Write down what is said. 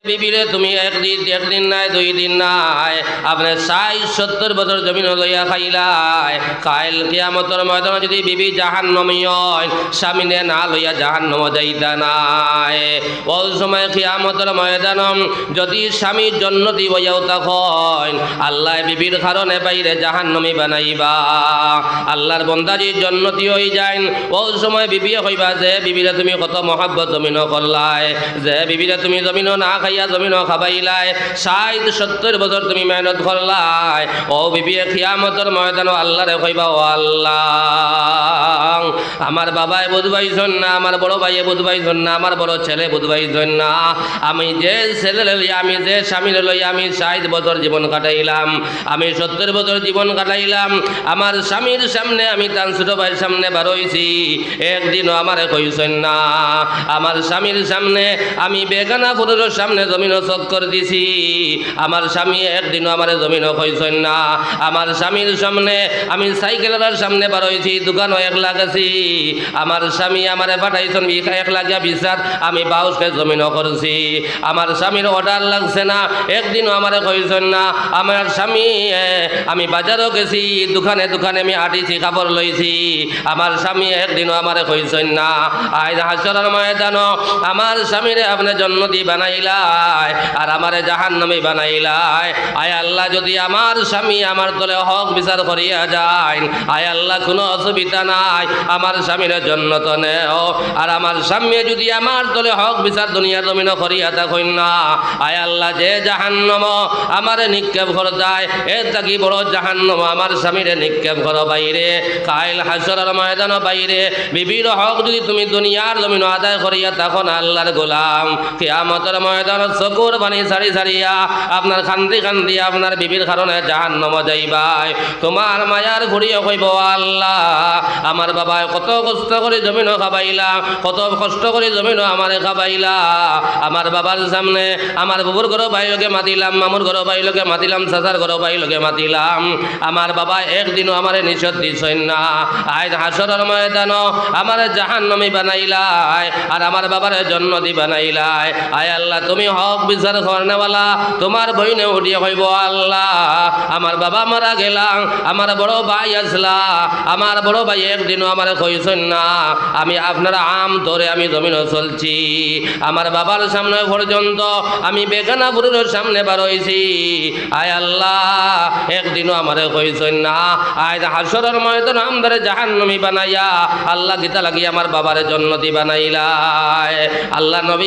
বিবিরে তুমি একদিন নাই 2 দিন নাই আপনি 60-70 বছর জমিন লইয়া খাইলাই। কাইল কিয়ামতের ময়দানে যদি বিবি জাহান্নামী হয়, স্বামীনে না লইয়া জাহান্নাম যাইতা নাই। ওই সময় কিয়ামতের ময়দানে যদি স্বামী জান্নাতি হইয়াও তখন আল্লাহ বিবির কারণে বাইরে জাহান্নামী বানাইবা। আল্লাহর বান্দাজি জান্নাতি হই যায়, ওই সময় বিবি কইবা যে বিবিরে তুমি কত মহব্বত জমিন করলাই, যে বিবিরে তুমি জমিন না খাইয়া জমিন খাবাইলাই, 60-70 বছর তুমি মেহনত করলাই। ও বিবি কিয়ামতের ময়দানে আল্লাহরে কইবা, ও আল্লাহ আমার বাবায় বুঝবাইছেন না, আমার বড় ভাইয়ে বুঝবাইছেন না, আমার বড় ছেলে বুঝবাইছেন না, আমি যে ছেলে লইয়া আমি যে স্বামী লইয়া আমি 60 বছর জীবন কাটাইলাম, আমি 70 বছর জীবন কাটাইলাম, আমার স্বামীর সামনে আমি তার ছোট ভাইয়ের সামনে বারইছি, একদিনও আমারে কইছেন না। আমার স্বামীর সামনে আমি বেগানা পুরুষের সামনে জমিনও চক্কর দিছি, আমার স্বামী একদিনও আমারে জমিনও কইছেন না। আমার স্বামীর সামনে আমি সাইকেলের সামনে বারইছি, দোকানও 1 লাখ আছি, আমার স্বামী আমারে পাঠাইছেন 1 লাখ বিচার, আমি 22 জমিনও করছি। আমার স্বামীর অর্ডার লাগছে না, একদিনও আমারে কইছেন না। আমার স্বামী আমি বাজারও গেছি, দোকানে দোকানে আমি হাঁটিছি, কাপড় লইছি, আমার স্বামী একদিনও আমারে কইছেন না। আজ হাসরের ময়দানও আমার স্বামীরে আপনি জান্নাতি বানাইলাই আর আমারে জাহান্নামী বানাইলাই। আয় আল্লাহ যদি আমার স্বামী আমার দলে হক বিচার করিয়া যায়, আয় আল্লাহ কোনো অসুবিধা নাই, আমার স্বামীর জান্নাত নেও। আর আমার স্বামী যদি আমার দলে হক বিচার দুনিয়ার জমিন করিয়া থাকেন না, আয় আল্লাহ যে জাহান্নাম আমারে নিক্ষেপ করে যায়, এর থাকি বড় জাহান্নাম আমার স্বামীরে নিক্ষেপ করো বাইরে। কাইল হাসরের ময়দান বাইরে বিবির হক যদি তুমি দুনিয়ার জমিন আদায় করিয়া থাকো না আল্লাহর গোলাম, কিয়ামতের ময়দান চকুর পানি ছাড়ি ছাড়িয়া আপনার কান্দি কান্দি আপনার বিবির কারণে জাহান্নাম যাইবাই। তোমার মায়ার ঘুরিয়ে কইব, আল্লাহ আমার বাবা কত কষ্ট করে জমিন খাবাইলা, কত কষ্ট করে জমিন আমারে খাবাইলা, আমার বাবার সামনে আমার বুবুর ঘর বাইলকে মাতিলাম, মামুর ঘর বাইলকে মাতিলাম, চাচার ঘর বাইলকে মাতিলাম, আমার বাবা একদিনও আমারে নিষেধ দিছেন না। আজ হাসরের ময়দান আমারে জাহান্নামী বানাইলাই আর আমার বাবার জান্নাতি বানাইলাই। আয় আল্লাহ তুমি হক বিচার করনেওয়ালা, তোমার বইনে উঠিয়ে কইব, আল্লাহ আমার বাবা মারা গেলাম, আমার বড় ভাই আসলা, আমার বড় ভাই একদিনও আমারে কইছেন না, আমি আপনার আম ধরে আমি জমিনও চলছি, আমার বাবার সামনে পর্যন্ত আমি বেগানা পুরুষের সামনে বারইছি, আয় আল্লাহ একদিনও আমারে কইছেন না। আয় হাসরের ময়দান আমদারে জাহান্নামী বানাইয়া আল্লাহ গীতা লাগিয়ে আমার বাবার জান্নাতি বানাইলাই। আল্লাহ নবী